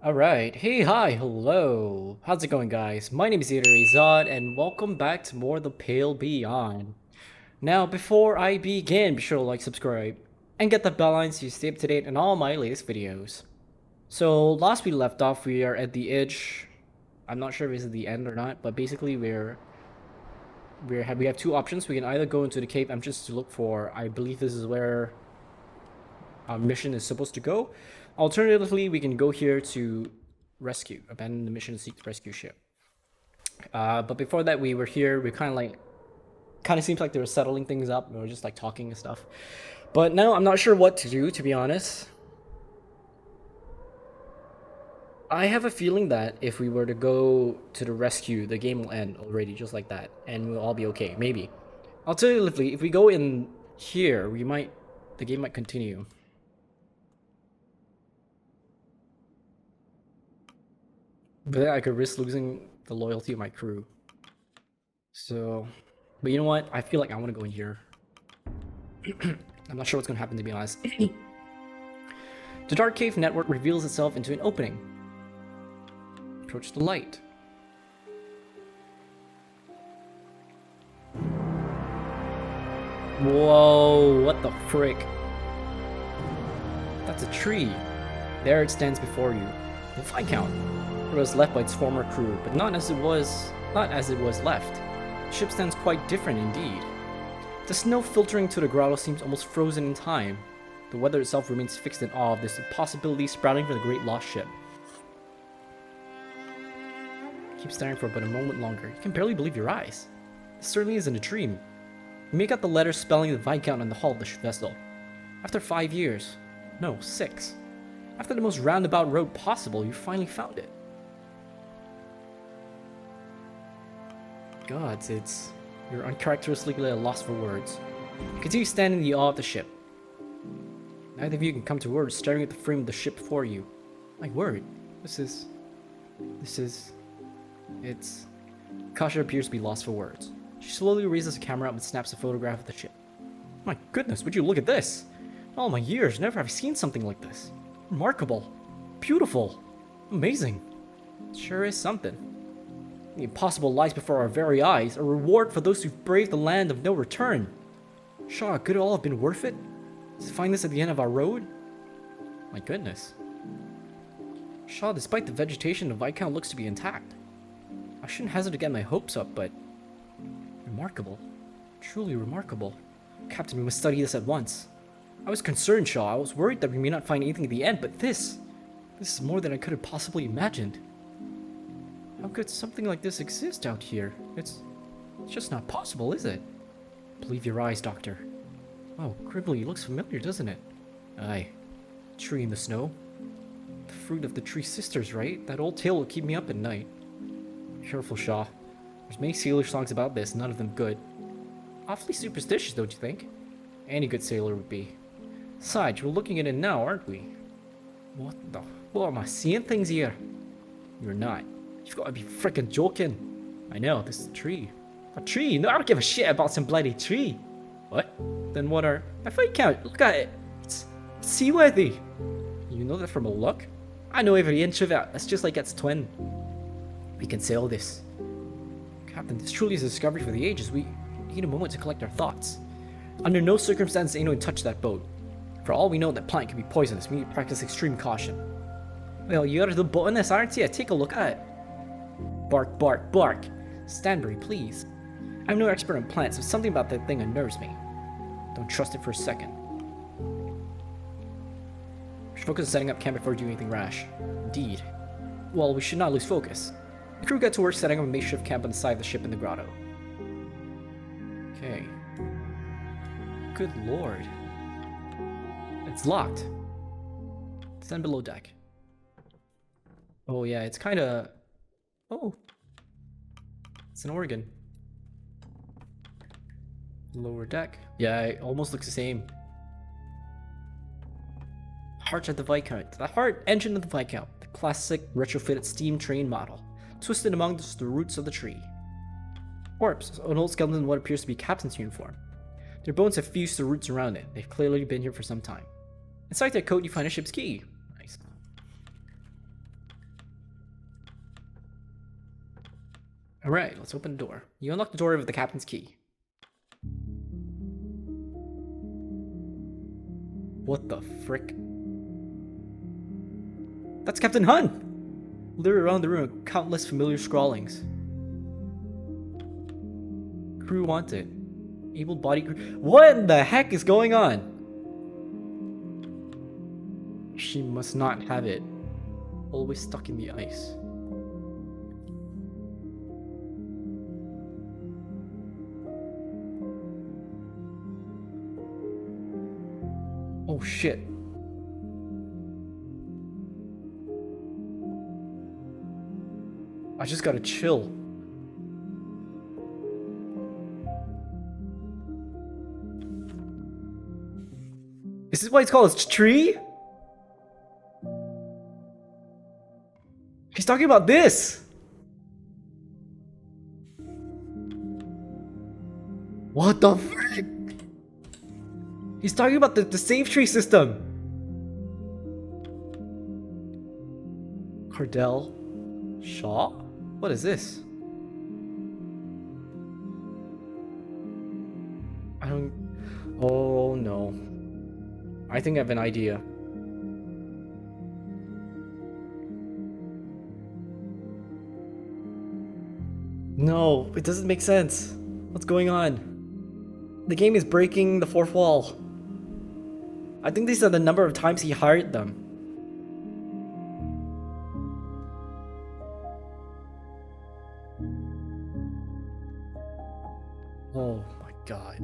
Alright, hey, hi, hello. How's it going, guys? My name is ZetaRayZod, and welcome back to more of The Pale Beyond. Now, before I begin, be sure to like, subscribe, and get the bell icon so you stay up to date on all my latest videos. So, last we left off, we are at the edge. I'm not sure if it's at the end or not, but basically we have two options. We can either go into the cave entrance to look for, I believe this is where our mission is supposed to go. Alternatively, we can go here to abandon the mission to seek the rescue ship. But before that, we were here. We kind of seems like they were settling things up. We were just like talking and stuff. But now I'm not sure what to do, to be honest. I have a feeling that if we were to go to the rescue, the game will end already, just like that, and we'll all be okay. Maybe. Alternatively, if we go in here, the game might continue. But then I could risk losing the loyalty of my crew. So, but you know what? I feel like I want to go in here. I'm not sure what's going to happen, to be honest. The dark cave network reveals itself into an opening. Approach the light. Whoa, what the frick? That's a tree. There it stands before you. The Viscount. It was left by its former crew, but not as it was left. The ship stands quite different indeed. The snow filtering to the grotto seems almost frozen in time. The weather itself remains fixed in awe of this possibility sprouting from the great lost ship. Keep staring for but a moment longer. You can barely believe your eyes. This certainly isn't a dream. You make out the letters spelling the Viscount on the hull of the vessel. After 5 years. No, 6. After the most roundabout road possible, you finally found it. Gods, you're uncharacteristically at a loss for words. You continue standing in the awe of the ship. Neither of you can come to words, staring at the frame of the ship before you. My word, Kasha appears to be lost for words. She slowly raises the camera up and snaps a photograph of the ship. My goodness, would you look at this? In all my years, never have I seen something like this. Remarkable. Beautiful. Amazing. It sure is something. The impossible lies before our very eyes, a reward for those who've braved the land of no return. Shaw, could it all have been worth it? To find this at the end of our road? My goodness. Shaw, despite the vegetation, the Viscount looks to be intact. I shouldn't hazard to get my hopes up, but... remarkable. Truly remarkable. Captain, we must study this at once. I was concerned, Shaw. I was worried that we may not find anything at the end, but this is more than I could have possibly imagined. How could something like this exist out here? It's just not possible, is it? Believe your eyes, Doctor. Oh, Cribbly, looks familiar, doesn't it? Aye. Tree in the snow. The fruit of the tree sisters, right? That old tale will keep me up at night. Careful, Shaw. There's many sailor songs about this, none of them good. Awfully superstitious, don't you think? Any good sailor would be. Besides, we're looking at it now, aren't we? What am I seeing things here? You're not. You've got to be frickin' joking. I know, this is a tree. A tree? No, I don't give a shit about some bloody tree. What? Then what are... I Viscount, look at it. It's seaworthy. You know that from a look? I know every inch of it. It's just like its twin. We can sail this. Captain, this truly is a discovery for the ages. We need a moment to collect our thoughts. Under no circumstances anyone touch that boat. For all we know, that plant can be poisonous. We need to practice extreme caution. Well, you're the botanist, aren't you? Take a look at it. Bark, bark, bark. Stanbury, please. I'm no expert on plants, but something about that thing unnerves me. Don't trust it for a second. We should focus on setting up camp before doing anything rash. Indeed. Well, we should not lose focus. The crew got to work setting up a makeshift camp on the side of the ship in the grotto. Okay. Good lord. It's locked. Descend below deck. Oh yeah, it's kinda... Oh. It's an organ. Lower deck. Yeah, it almost looks the same. Heart of the Viscount. The heart engine of the Viscount. The classic retrofitted steam train model. Twisted amongst the roots of the tree. Corpse. An old skeleton in what appears to be captain's uniform. Their bones have fused the roots around it. They've clearly been here for some time. Inside their coat, you find a ship's key. Nice. Alright, let's open the door. You unlock the door with the captain's key. What the frick? That's Captain Hun! Literally around the room, countless familiar scrawlings. Crew wanted. Able-bodied crew. What in the heck is going on? She must not have it. Always stuck in the ice. Oh shit. I just gotta chill. Is this why it's called a tree? He's talking about this! What the frick? He's talking about the save tree system! Cordell? Shaw? What is this? I don't... Oh no. I think I have an idea. No, it doesn't make sense. What's going on? The game is breaking the fourth wall. I think these are the number of times he hired them. Oh my god.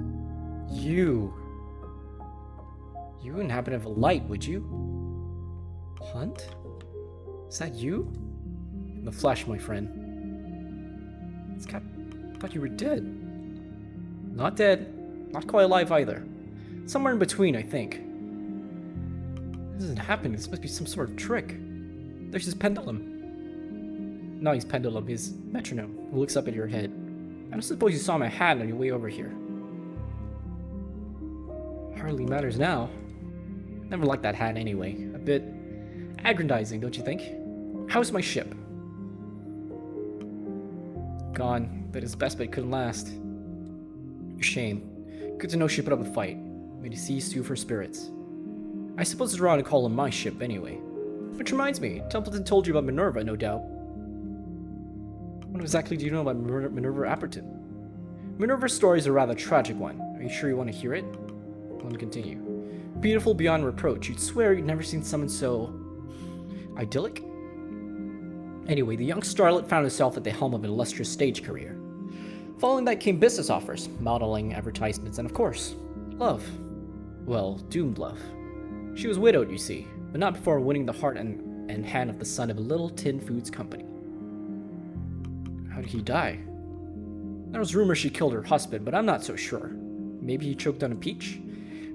You wouldn't happen to have a light, would you? Hunt? Is that you? In the flesh, my friend. I thought you were dead. Not dead. Not quite alive either. Somewhere in between, I think. This isn't happening. This must be some sort of trick. There's his pendulum. Not his pendulum, his metronome, who looks up at your head. I don't suppose you saw my hat on your way over here. Hardly matters now. Never liked that hat anyway. A bit aggrandizing, don't you think? How's my ship? Gone, but his best bet couldn't last. Shame. Good to know she put up a fight. Made a sea stew for spirits. I suppose it's wrong to call him my ship anyway. Which reminds me, Templeton told you about Minerva, no doubt. What exactly do you know about Minerva Apperton? Minerva's story is a rather tragic one. Are you sure you want to hear it? Let me continue. Beautiful beyond reproach, you'd swear you'd never seen someone so... idyllic? Anyway, the young starlet found herself at the helm of an illustrious stage career. Following that came business offers, modeling, advertisements, and of course, love. Well, doomed love. She was widowed, you see, but not before winning the heart and hand of the son of a little tin foods company. How did he die? There was rumor she killed her husband, but I'm not so sure. Maybe he choked on a peach?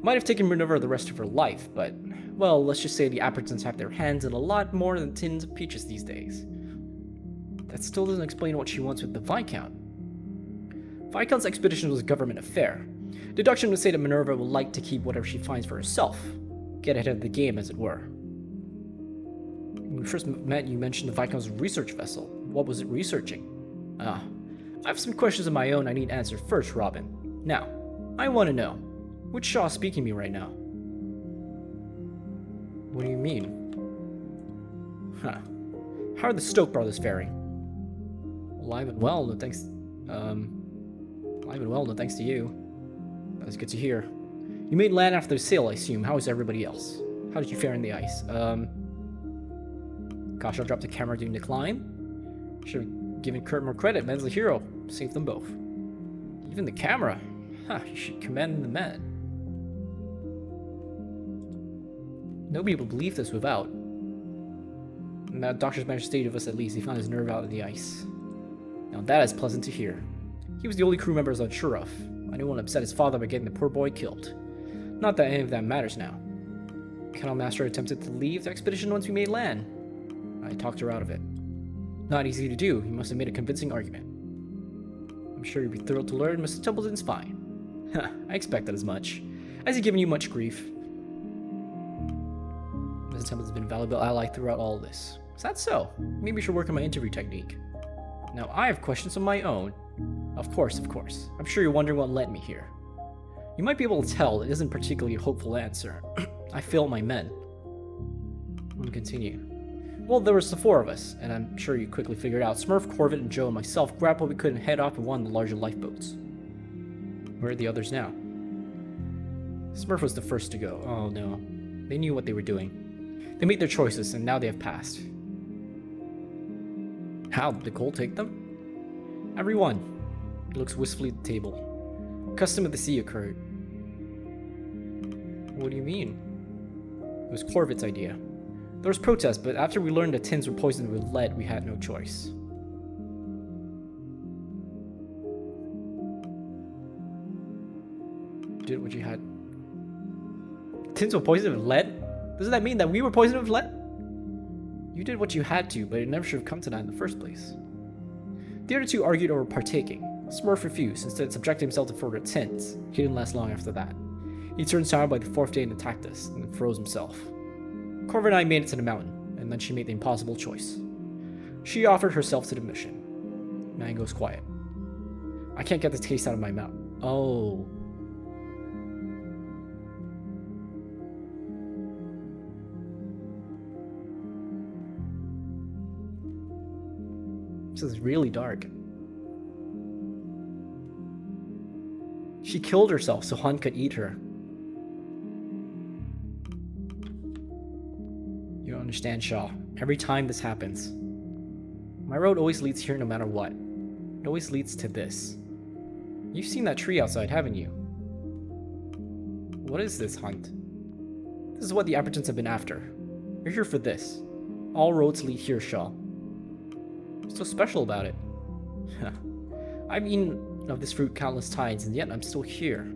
Might have taken Minerva the rest of her life, but, well, let's just say the Appertons have their hands in a lot more than tins of peaches these days. That still doesn't explain what she wants with the Viscount. Viscount's expedition was a government affair. Deduction would say that Minerva would like to keep whatever she finds for herself. Get ahead of the game, as it were. When we first met, you mentioned the Viscount's research vessel. What was it researching? I have some questions of my own I need answered first, Robin. Now, I want to know, which Shaw is speaking to me right now? What do you mean? Huh. How are the Stoke brothers faring? Alive and well, no thanks... alive and well, no thanks to you. That's good to hear. You made land after the sail, I assume. How is everybody else? How did you fare in the ice? Gosh, I'll drop the camera during the climb. Should have given Kurt more credit. Man's the hero. Saved them both. Even the camera. Huh, you should commend the man. Nobody would believe this without. And that doctor's managed to stay with us at least. He found his nerve out of the ice. Now that is pleasant to hear. He was the only crew member I was unsure of. I didn't want to upset his father by getting the poor boy killed. Not that any of that matters now. Kennel Master attempted to leave the expedition once we made land. I talked her out of it. Not easy to do. He must have made a convincing argument. I'm sure you'd be thrilled to learn Mr. Templeton's fine. Huh, I expected as much. Has he given you much grief? Mr. Templeton's been a valuable ally throughout all of this. Is that so? Maybe we should work on my interview technique. Now I have questions of my own. Of course, of course. I'm sure you're wondering what led me here. You might be able to tell it isn't particularly a hopeful answer. I failed my men. Let me continue. Well, there was the four of us, and I'm sure you quickly figured out Smurf, Corvette, and Joe and myself grabbed what we could and head off in one of the larger lifeboats. Where are the others now? Smurf was the first to go. Oh no. They knew what they were doing. They made their choices, and now they have passed. How did the coal take them? Everyone. He looks wistfully at the table. Custom of the sea occurred. What do you mean? It was Corvette's idea. There was protest, but after we learned that tins were poisoned with lead, we had no choice. Did what you had. Tins were poisoned with lead? Doesn't that mean that we were poisoned with lead? You did what you had to, but it never should have come to that in the first place. The other two argued over partaking. Smurf refused, instead subjecting himself to further tins. He didn't last long after that. He turned sour by the fourth day and attacked us, and then froze himself. Corvette and I made it to the mountain, and then she made the impossible choice. She offered herself to the mission. Man goes quiet. I can't get the taste out of my mouth. Oh. This is really dark. She killed herself so Han could eat her. You don't understand, Shaw. Every time this happens, my road always leads here no matter what. It always leads to this. You've seen that tree outside, haven't you? What is this hunt? This is what the Appertons have been after. You're here for this. All roads lead here, Shaw. What's so special about it? I've eaten of this fruit countless times, and yet I'm still here.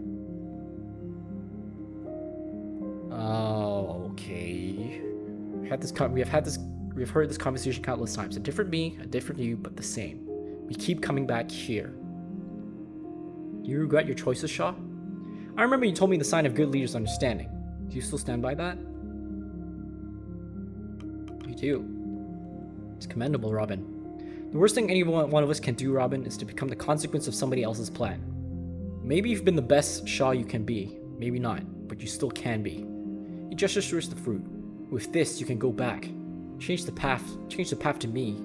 Oh, okay. We have heard this conversation countless times. A different me, a different you, but the same. We keep coming back here. Do you regret your choices, Shaw? I remember you told me the sign of good leaders understanding. Do you still stand by that? You do. It's commendable, Robin. The worst thing any one of us can do, Robin, is to become the consequence of somebody else's plan. Maybe you've been the best Shaw you can be. Maybe not, but you still can be. He gestures towards the fruit. With this, you can go back. Change the path to me.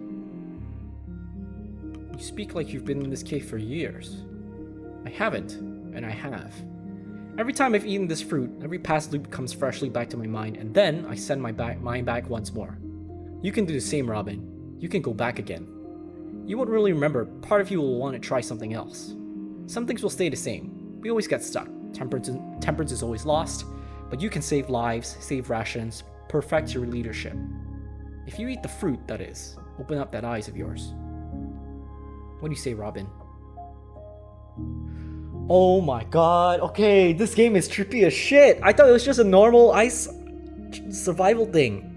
You speak like you've been in this cave for years. I haven't, and I have. Every time I've eaten this fruit, every past loop comes freshly back to my mind, and then I send my mind back once more. You can do the same, Robin. You can go back again. You won't really remember. Part of you will want to try something else. Some things will stay the same. We always get stuck. Temperance is always lost, but you can save lives, save rations, perfect your leadership. If you eat the fruit, that is, open up that eyes of yours. What do you say, Robin? Oh my god, okay, this game is trippy as shit. I thought it was just a normal ice survival thing.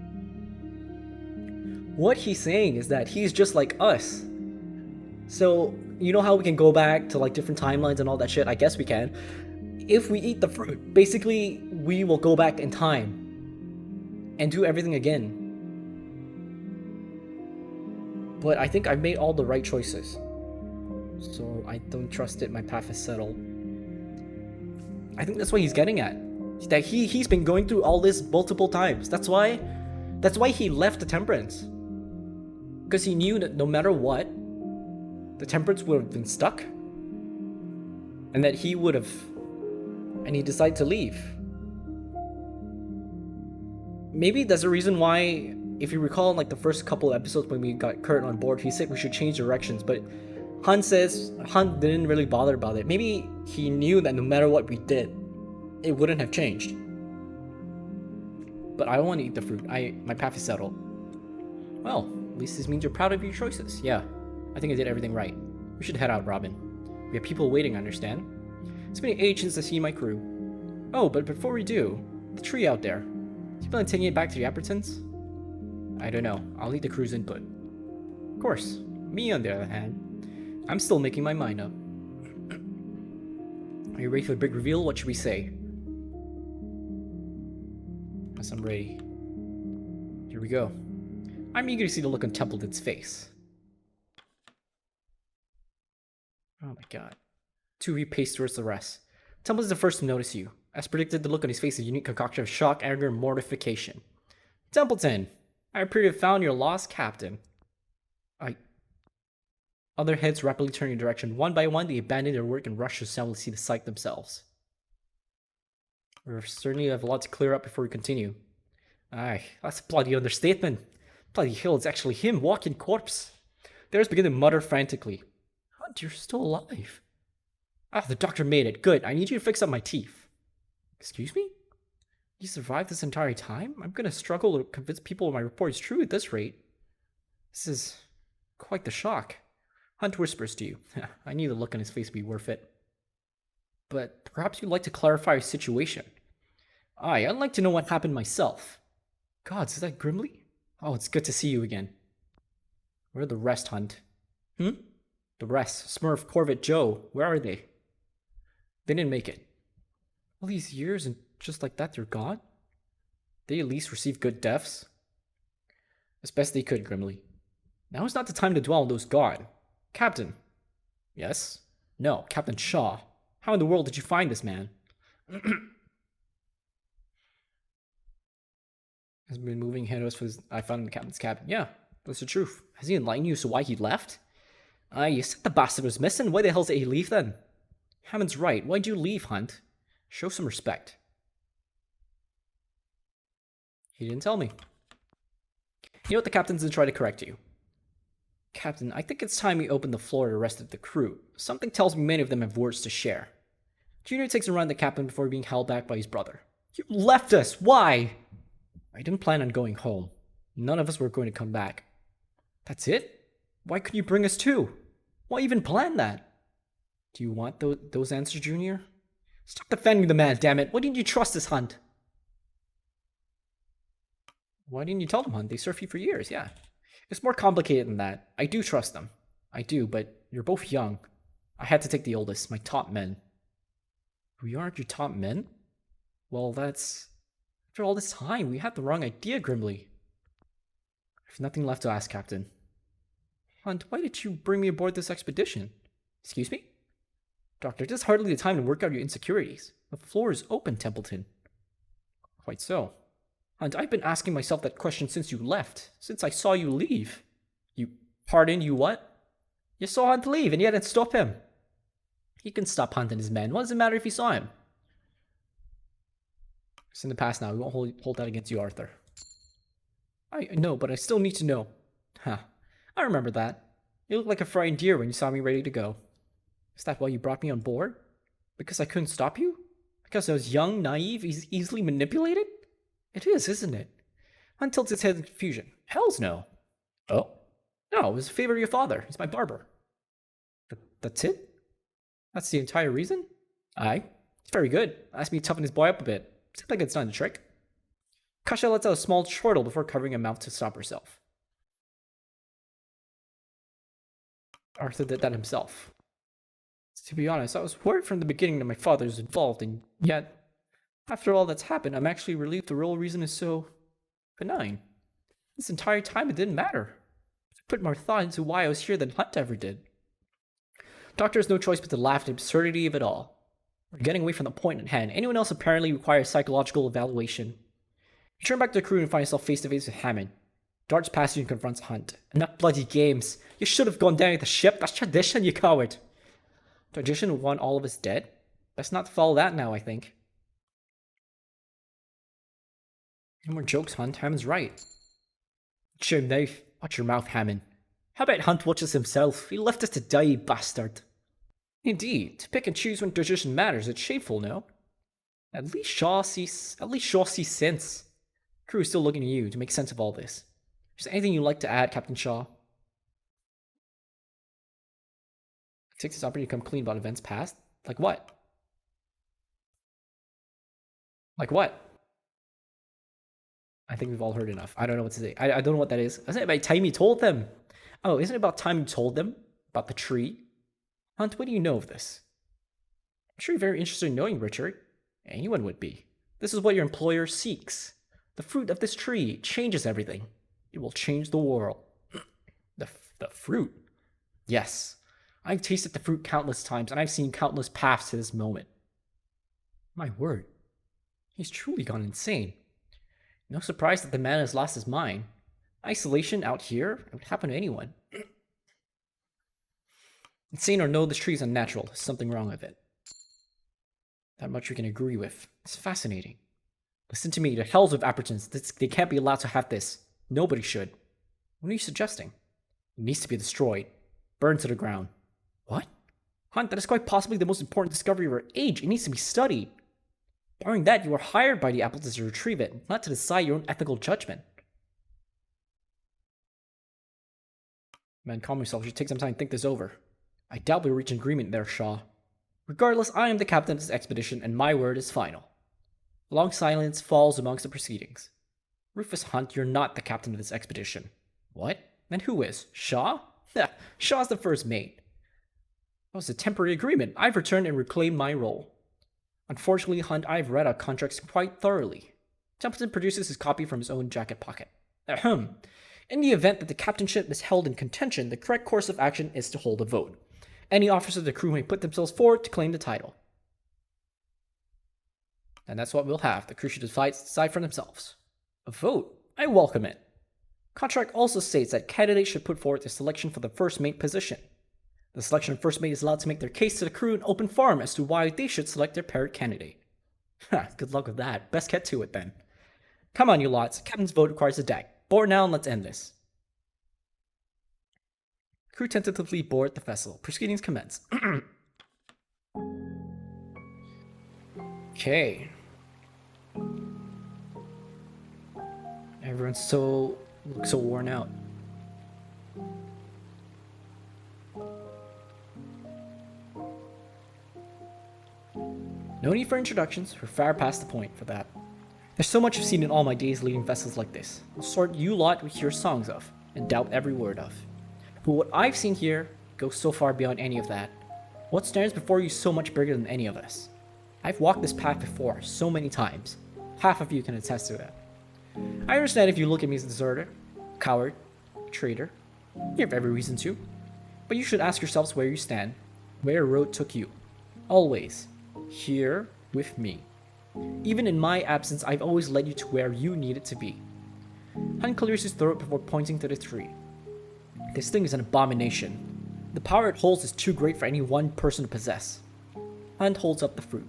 What he's saying is that he's just like us. So, you know how we can go back to like different timelines and all that shit? I guess we can. If we eat the fruit, basically we will go back in time and do everything again. But I think I've made all the right choices. So I don't trust it, my path is settled. I think that's what he's getting at. That he's been going through all this multiple times. That's why he left the Temperance. Because he knew that no matter what, the Temperance would have been stuck. And that he would have... And he decided to leave. Maybe that's the reason why, if you recall in like the first couple of episodes when we got Kurt on board, he said we should change directions, but Han didn't really bother about it. Maybe he knew that no matter what we did, it wouldn't have changed. But I don't want to eat the fruit. My path is settled. Well, at least this means you're proud of your choices. Yeah, I think I did everything right. We should head out, Robin. We have people waiting, understand? It's been an age since I see my crew. Oh, but before we do, the tree out there. Do you plan on taking it back to the Appertons? I don't know. I'll need the crew's input. Of course. Me, on the other hand, I'm still making my mind up. Are you ready for the big reveal? What should we say? Yes, I'm ready. Here we go. I'm eager to see the look on Templeton's face. Oh my god. Two repace towards the rest. Templeton's the first to notice you. As predicted, the look on his face is a unique concoction of shock, anger, and mortification. Templeton! I appear to have found your lost captain. Other heads rapidly turn your direction. One by one, they abandon their work and rush to assemble to see the sight themselves. We certainly have a lot to clear up before we continue. Aye, that's a bloody understatement. Bloody hell, it's actually him, walking corpse. The others begin to mutter frantically. Hunt, you're still alive. Ah, the doctor made it. Good, I need you to fix up my teeth. Excuse me? You survived this entire time? I'm gonna struggle to convince people my report is true at this rate. This is quite the shock. Hunt whispers to you. I knew the look on his face would be worth it. But perhaps you'd like to clarify your situation. Aye, I'd like to know what happened myself. Gods, is that Grimly? Oh, it's good to see you again. Where are the rest, Hunt? The rest. Smurf, Corvette, Joe. Where are they? They didn't make it. All these years and just like that they're gone? They at least received good deaths? As best they could, Grimly. Now is not the time to dwell on those gone. Captain. Yes? No, Captain Shaw. How in the world did you find this man? Has been moving headers for his... I found him in the captain's cabin. Yeah, that's the truth. Has he enlightened you as to why he left? You said the bastard was missing. Why the hell did he leave then? Hammond's right. Why'd you leave, Hunt? Show some respect. He didn't tell me. You know what, the captain's gonna try to correct you. Captain, I think it's time we open the floor to the rest of the crew. Something tells me many of them have words to share. Junior takes a run at the captain before being held back by his brother. You left us! Why? I didn't plan on going home. None of us were going to come back. That's it? Why couldn't you bring us too? Why even plan that? Do you want those answers, Junior? Stop defending the man, damn it! Why didn't you trust this, Hunt? Why didn't you tell them, Hunt? They served you for years, yeah. It's more complicated than that. I do trust them. I do, but you're both young. I had to take the oldest, my top men. We aren't your top men? Well, that's... After all this time, we had the wrong idea, Grimly. I have nothing left to ask, Captain. Hunt, why did you bring me aboard this expedition? Excuse me? Doctor, this is hardly the time to work out your insecurities. The floor is open, Templeton. Quite so. Hunt, I've been asking myself that question since you left. Since I saw you leave. Pardon, you what? You saw Hunt leave, and you didn't stop him. He can stop Hunt and his men. What does it matter if he saw him? It's in the past now. We won't hold that against you, Arthur. I know, but I still need to know. Huh. I remember that. You looked like a frightened deer when you saw me ready to go. Is that why you brought me on board? Because I couldn't stop you? Because I was young, naive, easily manipulated? It is, isn't it? Hunt tilts his head in confusion. Hells no. Oh? No, it was a favor of your father. He's my barber. That's it? That's the entire reason? Aye. It's very good. Asked me to toughen his boy up a bit. Seems like it's done the trick. Kasha lets out a small chortle before covering her mouth to stop herself. Arthur did that himself. To be honest, I was worried from the beginning that my father was involved, and yet, after all that's happened, I'm actually relieved the real reason is so benign. This entire time it didn't matter. I put more thought into why I was here than Hunt ever did. Doctor has no choice but to laugh at the absurdity of it all. We're getting away from the point at hand. Anyone else apparently requires psychological evaluation. You turn back to the crew and find yourself face to face with Hammond. Darts past you and confronts Hunt. Enough bloody games. You should have gone down with the ship. That's tradition, you coward. Tradition would want all of us dead? Best not follow that now, I think. No more jokes, Hunt. Hammond's right. Watch your mouth. Watch your mouth, Hammond. How about Hunt watches himself? He left us to die, bastard. Indeed, to pick and choose when tradition matters, it's shameful, no? At least Shaw sees sense. Crew is still looking at you to make sense of all this. Is there anything you'd like to add, Captain Shaw? He takes this opportunity to come clean about events past? Like what? Like what? I think we've all heard enough. I don't know what to say. I don't know what that is. Isn't it about time you told them? Oh, isn't it about time you told them? About the tree? Hunt, what do you know of this? I'm sure you're very interested in knowing, Richard. Anyone would be. This is what your employer seeks. The fruit of this tree changes everything. It will change the world. The fruit? Yes. I've tasted the fruit countless times, and I've seen countless paths to this moment. My word, he's truly gone insane. No surprise that the man has lost his mind. Isolation out here, it would happen to anyone. Insane or no, this tree is unnatural. There's something wrong with it. That much we can agree with. It's fascinating. Listen to me, the hells of Appertons. They can't be allowed to have this. Nobody should. What are you suggesting? It needs to be destroyed. Burned to the ground. What? Hunt, that is quite possibly the most important discovery of our age. It needs to be studied. Barring that, you are hired by the Appletons to retrieve it, not to decide your own ethical judgment. Man, calm yourself. You should take some time to think this over. I doubt we'll reach an agreement there, Shaw. Regardless, I am the captain of this expedition, and my word is final. A long silence falls amongst the proceedings. Rufus Hunt, you're not the captain of this expedition. What? Then who is? Shaw? Shaw's the first mate. That was a temporary agreement. I've returned and reclaimed my role. Unfortunately, Hunt, I've read our contracts quite thoroughly. Templeton produces his copy from his own jacket pocket. Ahem. In the event that the captainship is held in contention, the correct course of action is to hold a vote. Any officers of the crew may put themselves forward to claim the title. And that's what we'll have. The crew should decide for themselves. A vote? I welcome it. Contract also states that candidates should put forward their selection for the first mate position. The selection of first mate is allowed to make their case to the crew in open forum as to why they should select their paired candidate. Good luck with that. Best get to it then. Come on, you lots. Captain's vote requires a deck. Board now and let's end this. Crew tentatively board the vessel. Proceedings commence. Okay. Everyone's looks so worn out. No need for introductions. We're far past the point for that. There's so much I've seen in all my days leading vessels like this. The sort you lot would hear songs of, and doubt every word of. But what I've seen here goes so far beyond any of that. What stands before you is so much bigger than any of us. I've walked this path before, so many times. Half of you can attest to that. I understand if you look at me as a deserter, coward, traitor. You have every reason to. But you should ask yourselves where you stand, where the road took you. Always. Here with me. Even in my absence, I've always led you to where you needed to be. Hunt clears his throat before pointing to the tree. This thing is an abomination. The power it holds is too great for any one person to possess. Hunt holds up the fruit.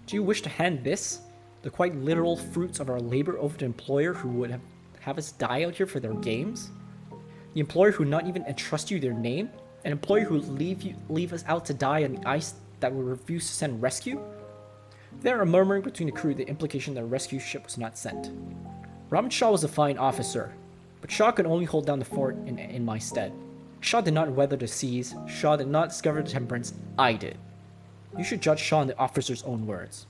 Do you wish to hand this, the quite literal fruits of our labor, over to an employer who would have us die out here for their games? The employer who not even entrust you their name? An employer who leave us out to die on the ice that will refuse to send rescue? There are murmuring between the crew the implication that a rescue ship was not sent. Robin Shaw was a fine officer, but Shaw could only hold down the fort in my stead. Shaw did not weather the seas. Shaw did not discover the temperance. I did. You should judge Shaw in the officer's own words.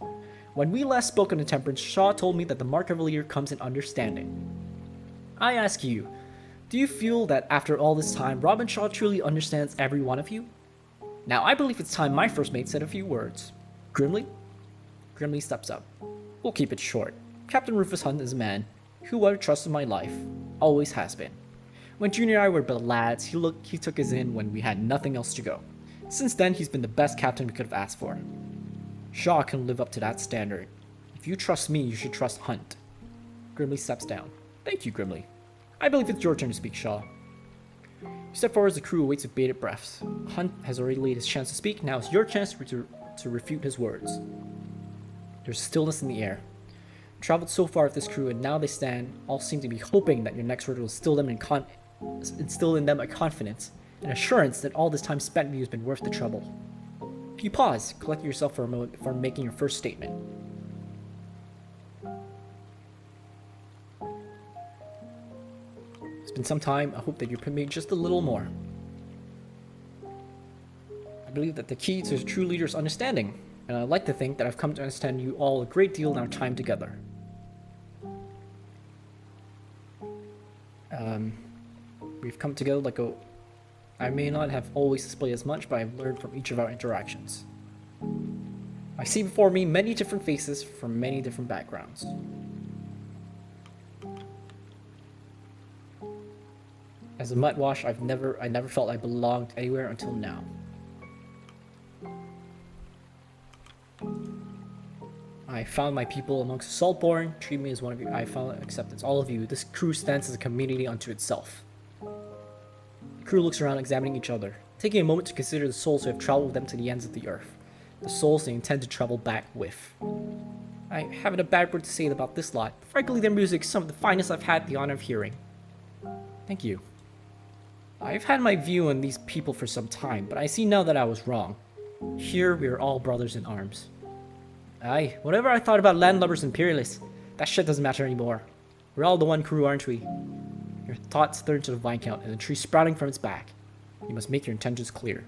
When we last spoke on the temperance, Shaw told me that the mark of a leader comes in understanding. I ask you, do you feel that after all this time, Robin Shaw truly understands every one of you? Now, I believe it's time my first mate said a few words. Grimly? Grimly steps up. We'll keep it short. Captain Rufus Hunt is a man who I would trust in my life. Always has been. When Junior and I were but lads, he took us in when we had nothing else to go. Since then, he's been the best captain we could have asked for. Shaw can live up to that standard. If you trust me, you should trust Hunt. Grimly steps down. Thank you, Grimly. I believe it's your turn to speak, Shaw. You step forward as the crew awaits with bated breaths. Hunt has already laid his chance to speak. Now it's your chance to refute his words. There's stillness in the air. Traveled so far with this crew, and now they stand, all seem to be hoping that your next word will instill in them a confidence, an assurance that all this time spent with you has been worth the trouble. You pause, collecting yourself for a moment before making your first statement. It's been some time. I hope that you permit me just a little more. I believe that the key to a true leader is understanding, and I like to think that I've come to understand you all a great deal in our time together. We've come together like a... I may not have always displayed as much, but I've learned from each of our interactions. I see before me many different faces from many different backgrounds. As a mudwash, I never felt I belonged anywhere until now. I found my people amongst the Saltborn. Treat me as one of you. I found acceptance. All of you. This crew stands as a community unto itself. The crew looks around, examining each other, taking a moment to consider the souls who have traveled with them to the ends of the earth. The souls they intend to travel back with. I haven't a bad word to say about this lot. Frankly, their music is some of the finest I've had the honor of hearing. Thank you. I've had my view on these people for some time, but I see now that I was wrong. Here, we are all brothers in arms. Aye, whatever I thought about landlubbers and imperialists, that shit doesn't matter anymore. We're all the one crew, aren't we? Your thoughts turn to the Viscount and the tree sprouting from its back. You must make your intentions clear.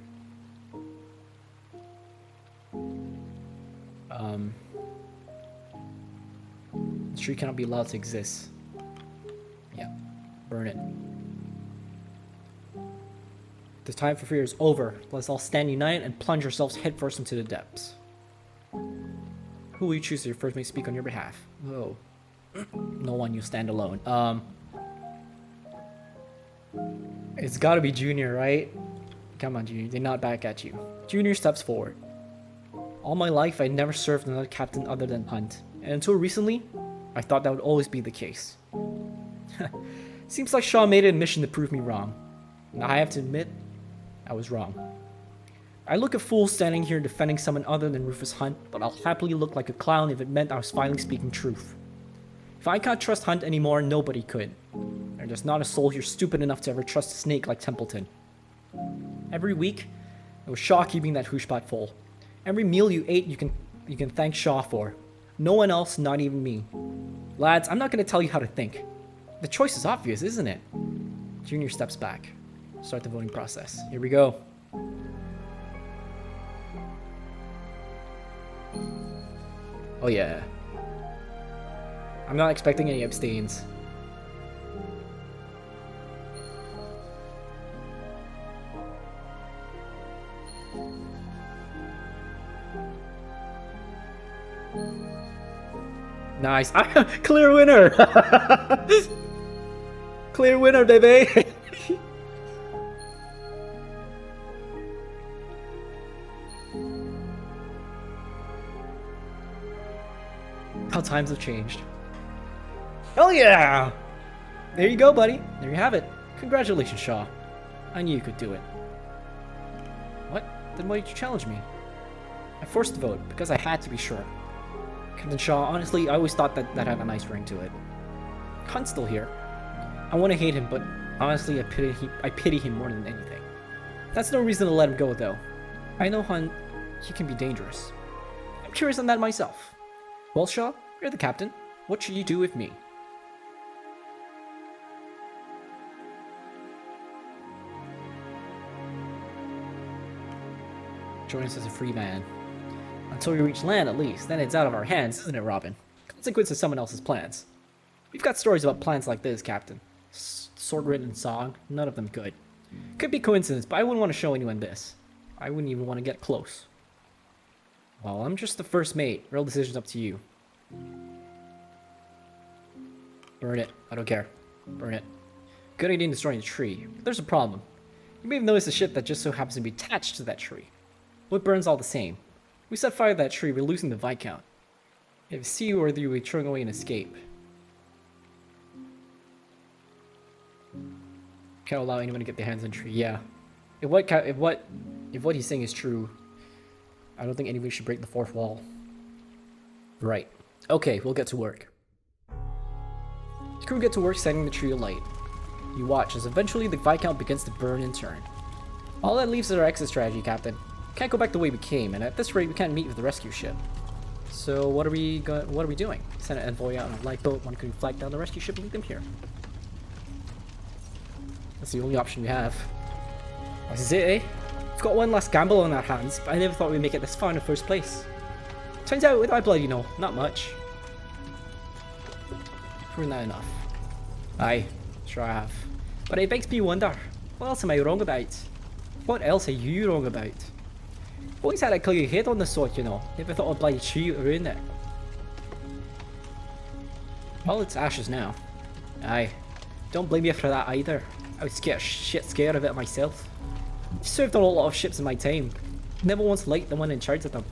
The tree cannot be allowed to exist. Yeah, burn it. The time for fear is over. Let's all stand united and plunge ourselves headfirst into the depths. Who will you choose as your first mate speak on your behalf? Oh. No one, you stand alone. It's gotta be Junior, right? Come on, Junior, they nod back at you. Junior steps forward. All my life, I never served another captain other than Hunt. And until recently, I thought that would always be the case. Seems like Shaw made it a mission to prove me wrong. And I have to admit, I was wrong. I look a fool standing here defending someone other than Rufus Hunt, but I'll happily look like a clown if it meant I was finally speaking truth. If I can't trust Hunt anymore, nobody could. And there's not a soul here stupid enough to ever trust a snake like Templeton. Every week, it was Shaw keeping that hooshpot full. Every meal you ate, you can thank Shaw for. No one else, not even me. Lads, I'm not going to tell you how to think. The choice is obvious, isn't it? Junior steps back. Start the voting process. Here we go. Oh yeah. I'm not expecting any abstains. Nice. Clear winner! Clear winner, baby! How times have changed. Hell yeah! There you go, buddy. There you have it. Congratulations, Shaw. I knew you could do it. What? Then why did you challenge me? I forced the vote because I had to be sure. Captain Shaw, honestly, I always thought that had a nice ring to it. Hunt's still here. I want to hate him, but honestly, I pity him more than anything. That's no reason to let him go, though. I know Hunt, he can be dangerous. I'm curious on that myself. Well, Shaw, you're the captain. What should you do with me? Join us as a free man. Until we reach land, at least. Then it's out of our hands, isn't it, Robin? Consequence of someone else's plans. We've got stories about plans like this, Captain. Sword-written song, none of them good. Could be coincidence, but I wouldn't want to show anyone this. I wouldn't even want to get close. Well, I'm just the first mate. Real decision's up to you. Burn it. I don't care. Burn it. Good idea in destroying the tree. But there's a problem. You may have noticed a ship that just so happens to be attached to that tree. Well, it burns all the same. We set fire to that tree, we're losing the Viscount. If see whether you will be throwing away and escape. Can't allow anyone to get their hands on the tree. Yeah. If what he's saying is true, I don't think anybody should break the fourth wall. Right. Okay, we'll get to work. The crew get to work setting the tree alight. You watch as eventually the Viscount begins to burn in turn. All that leaves is our exit strategy, Captain. Can't go back the way we came, and at this rate we can't meet with the rescue ship. So what are we doing? Send an envoy out on a lifeboat, one could flag down the rescue ship and meet them here. That's the only option we have. This is it, eh? We've got one last gamble on our hands, but I never thought we'd make it this far in the first place. Turns out with my blood, you know, not much. Isn't that enough? Aye, sure I have. But it makes me wonder, what else am I wrong about? What else are you wrong about? Always had a clear head on the sword, you know. Never thought I'd blind you to ruin it. Well, it's ashes now. Aye. Don't blame me for that either. I was shit scared of it myself. I've served on a lot of ships in my time. Never once liked the one in charge of them.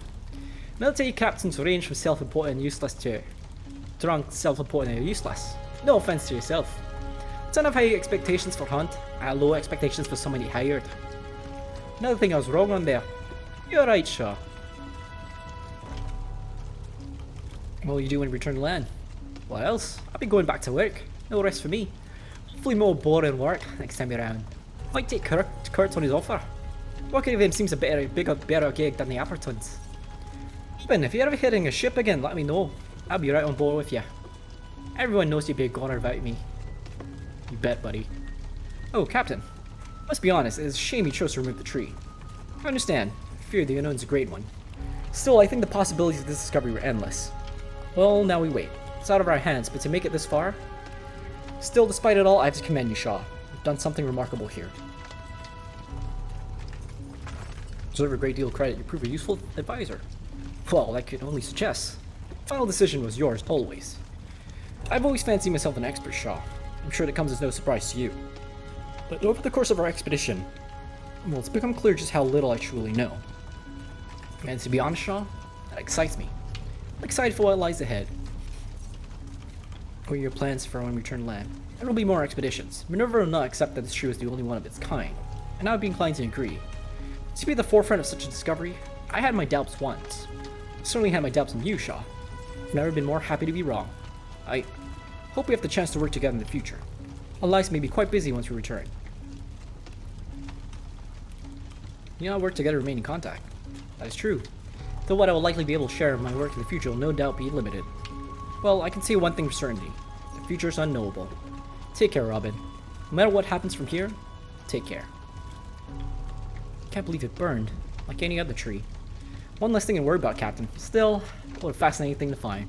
Military captains range from self-important useless to drunk, self-important and useless. No offense to yourself. I don't have high expectations for Hunt. I had low expectations for someone he hired. Another thing I was wrong on there. You're right, Shaw. What will you do when you return to land? What else? I'll be going back to work. No rest for me. Hopefully more boring work next time around. Might take Kurt on his offer. Working with him seems a better gig than the Appertons. Even if you're ever heading a ship again, let me know. I'll be right on board with you. Everyone knows you'd be a goner without me. You bet, buddy. Oh, Captain. Let's be honest, it's a shame you chose to remove the tree. I understand. Fear the unknown's a great one. Still, I think the possibilities of this discovery were endless. Well, now we wait. It's out of our hands, but to make it this far... Still, despite it all, I have to commend you, Shaw. You've done something remarkable here. Deserve a great deal of credit. You prove a useful advisor. Well, I could only suggest. Final decision was yours, always. I've always fancied myself an expert, Shaw. I'm sure that comes as no surprise to you. But over the course of our expedition, well, it's become clear just how little I truly know. And to be honest, Shaw, that excites me. I'm excited for what lies ahead. What are your plans for when we return to land? There will be more expeditions. Minerva will not accept that this tree was the only one of its kind, and I would be inclined to agree. To be at the forefront of such a discovery, I had my doubts once. I certainly had my doubts in you, Shaw. I've never been more happy to be wrong. I hope we have the chance to work together in the future. Our lives may be quite busy once we return. You know, work together, remain in contact. That is true. Though what I will likely be able to share in my work in the future will no doubt be limited. Well, I can say one thing for certainty. The future is unknowable. Take care, Robin. No matter what happens from here, take care. Can't believe it burned, like any other tree. One less thing to worry about, Captain. Still, what a fascinating thing to find.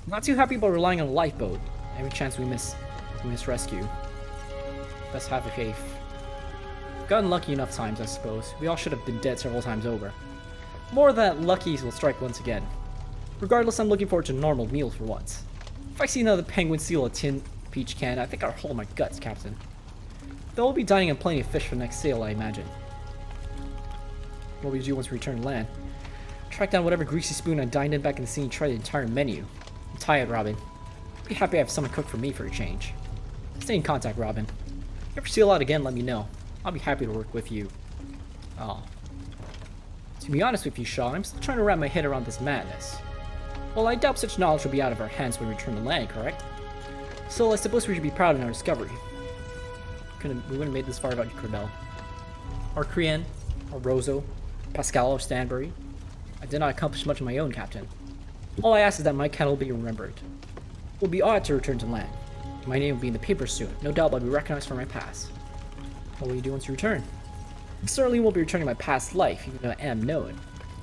I'm not too happy about relying on a lifeboat. Every chance we miss rescue. Best have a faith. We've gotten lucky enough times, I suppose. We all should have been dead several times over. More of that luckies will strike once again. Regardless, I'm looking forward to a normal meal for once. If I see another penguin seal a tin peach can, I think I'll hold my guts, Captain. Though we'll be dining on plenty of fish for the next sail, I imagine. What will we do once we return to land? Track down whatever greasy spoon I dined in back in the scene and try the entire menu. I'm tired, Robin. Be happy I have someone cook for me for a change. Stay in contact, Robin. If you ever sail out again, let me know. I'll be happy to work with you. Oh. To be honest with you, Shaw, I'm still trying to wrap my head around this madness. Well, I doubt such knowledge will be out of our hands when we return to land, correct? So I suppose we should be proud of our discovery. We wouldn't have made this far without you, Cordell. Or Crian, or Rozo, Pascal, or Stanbury. I did not accomplish much on my own, Captain. All I ask is that my cattle be remembered. It will be odd to return to land. My name will be in the papers soon. No doubt I'll be recognized for my past. What will you do once you return? I certainly won't be returning my past life, even though I am known.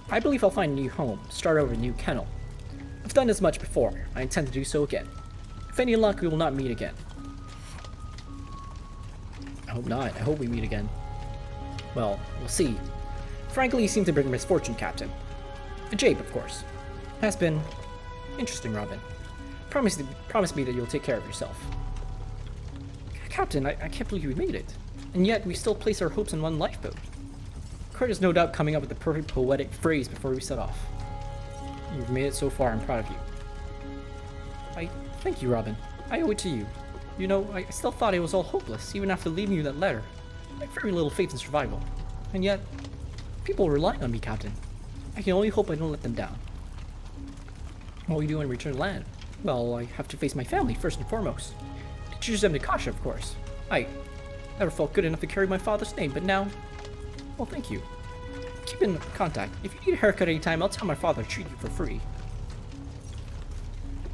I believe I'll find a new home, start over a new kennel. I've done this much before. I intend to do so again. If any luck, we will not meet again. I hope not. I hope we meet again. Well, we'll see. Frankly, you seem to bring misfortune, Captain. A jape, of course. Has been interesting, Robin. Promise me that you'll take care of yourself. Captain, I can't believe we made it. And yet, we still place our hopes in one lifeboat. Kurt is no doubt coming up with the perfect poetic phrase before we set off. You've made it so far, I'm proud of you. Thank you, Robin. I owe it to you. You know, I still thought it was all hopeless, even after leaving you that letter. I have very little faith in survival. And yet, people rely on me, Captain. I can only hope I don't let them down. What will you do when we return to land? Well, I have to face my family, first and foremost. Introduce them to Kasha, of course. I never felt good enough to carry my father's name, but now... Well, thank you. Keep in contact. If you need a haircut anytime, I'll tell my father to treat you for free.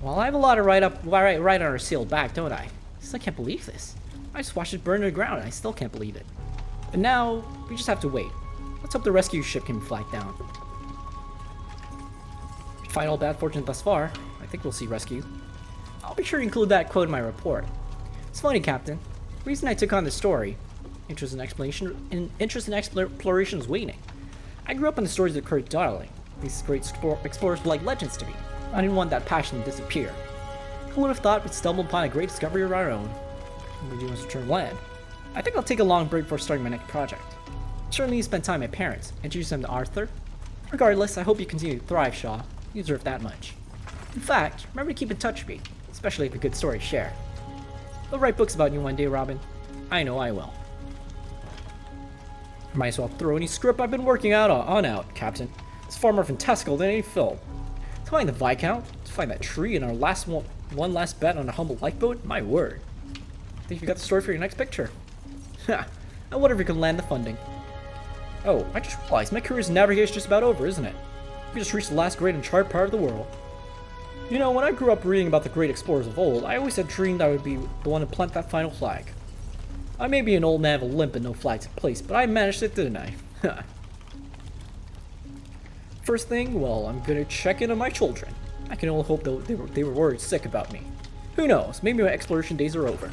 Well, I have a lot of right on our sealed back, don't I? I still can't believe this. I just watched it burn to the ground, and I still can't believe it. But now, we just have to wait. Let's hope the rescue ship can be flagged down. Despite all bad fortune thus far, I think we'll see rescue. I'll be sure to include that quote in my report. It's funny, Captain. The reason I took on this story, interest in exploration is waning. I grew up on the stories of Kurt Darling. These great explorers were like legends to me. I didn't want that passion to disappear. Who would have thought we'd stumble upon a great discovery of our own? When we do once return to land. I think I'll take a long break before starting my next project. Certainly spend time with my parents, introduce them to Arthur. Regardless, I hope you continue to thrive, Shaw. You deserve that much. In fact, remember to keep in touch with me, especially if a good story share. I'll write books about you one day, Robin. I know I will. Might as well throw any script I've been working out, Captain. It's far more fantastical than any film. To find the Viscount, to find that tree, and our one last bet on a humble lifeboat, my word. I think you got the story for your next picture. Ha! I wonder if we can land the funding. Oh, I just realized my career's navigation just about over, isn't it? We just reached the last great uncharted part of the world. You know, when I grew up reading about the great explorers of old, I always had dreamed I would be the one to plant that final flag. I may be an old man with a limp and no flags in place, but I managed it, didn't I? First thing, well, I'm gonna check in on my children. I can only hope they were worried sick about me. Who knows, maybe my exploration days are over.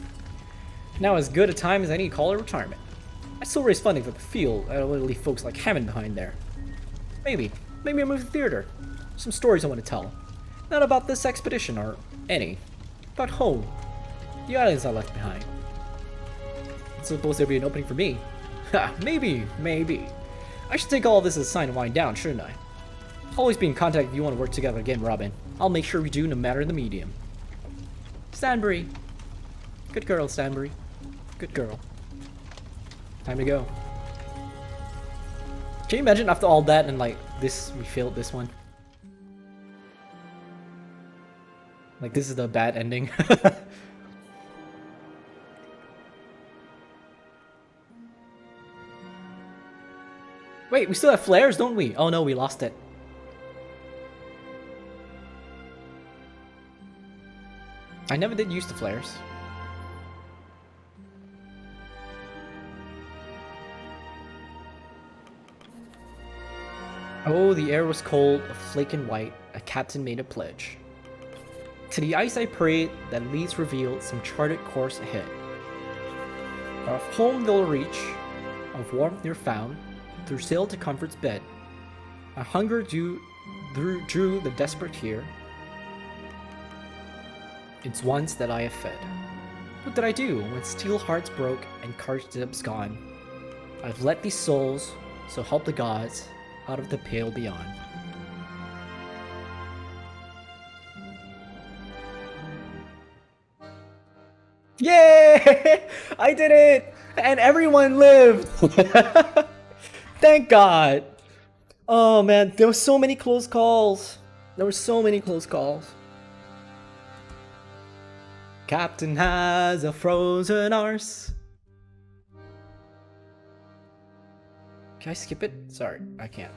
Now as good a time as any to call it retirement. I still raise funding for the field. I don't want to leave folks like Hammond behind there. Maybe I move to the theater. Some stories I want to tell. Not about this expedition or any. About home. The islands I left behind. It's supposed to be an opening for me. Ha, maybe. I should take all this as a sign to wind down, shouldn't I? Always be in contact if you want to work together again, Robin. I'll make sure we do, no matter the medium. Stanbury. Good girl, Stanbury. Good girl. Time to go. Can you imagine after all that and like this, we failed this one? Like this is the bad ending. Wait, we still have flares, don't we? Oh no, we lost it. I never did use the flares. Oh, the air was cold, a flake and white. A captain made a pledge. To the ice I prayed, that leads revealed some charted course ahead. Of home they'll reach, of warmth near found, through sail to comfort's bed. A hunger drew the desperate here. It's once that I have fed. What did I do when steel hearts broke and courage dips gone? I've let these souls, so help the gods, out of the pale beyond. Yay! I did it! And everyone lived! Thank God! Oh man, there were so many close calls. Captain has a frozen arse. Can I skip it? Sorry, I can't.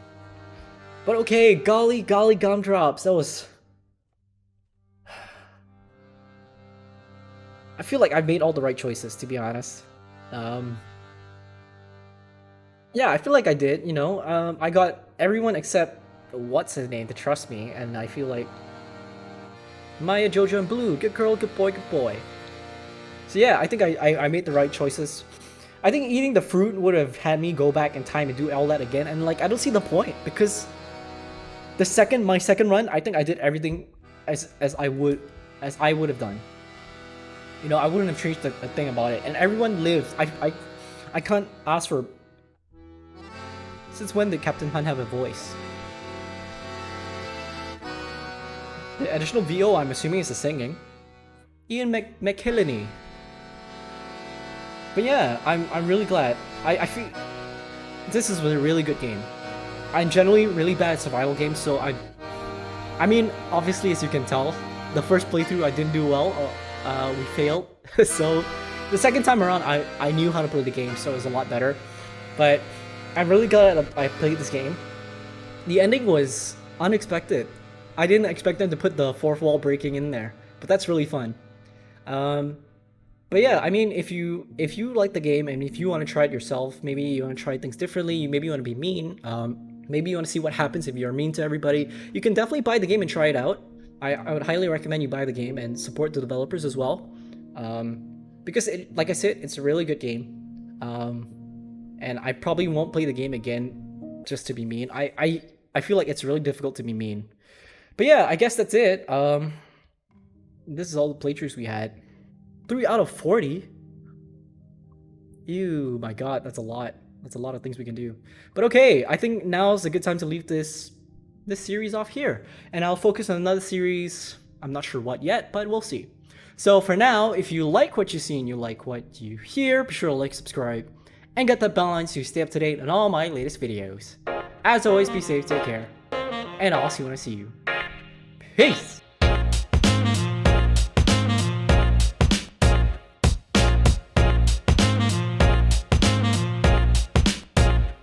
But okay, golly gumdrops. That was... I feel like I've made all the right choices, to be honest. Yeah, I feel like I did, you know. I got everyone except what's his name to trust me, and I feel like Maya, Jojo, and Blue, good girl, good boy. So yeah, I think I made the right choices. I think eating the fruit would have had me go back in time and do all that again, and like I don't see the point because my second run, I think I did everything as I would have done. You know, I wouldn't have changed a thing about it, and everyone lived. I can't ask for. Since when did Captain Hunt have a voice? The additional VO, I'm assuming, is the singing. Ian McKillany. But yeah, I'm really glad. I feel this is a really good game. I'm generally really bad at survival games, so I mean, obviously, as you can tell, the first playthrough I didn't do well. We failed. So the second time around, I knew how to play the game, so it was a lot better. But I'm really glad I played this game. The ending was unexpected. I didn't expect them to put the fourth wall breaking in there, but that's really fun. But yeah, I mean, if you like the game and if you want to try it yourself, maybe you want to try things differently, maybe you want to be mean, maybe you want to see what happens if you're mean to everybody, you can definitely buy the game and try it out. I would highly recommend you buy the game and support the developers as well, because like I said, it's a really good game, and I probably won't play the game again just to be mean. I feel like it's really difficult to be mean. But yeah, I guess that's it. This is all the playthroughs we had. 3 out of 40? Ew, my god, that's a lot. That's a lot of things we can do. But okay, I think now's a good time to leave this series off here. And I'll focus on another series. I'm not sure what yet, but we'll see. So for now, if you like what you see and you like what you hear, be sure to like, subscribe, and get that bell on so you stay up to date on all my latest videos. As always, be safe, take care, and I'll see you when I see you. Peace!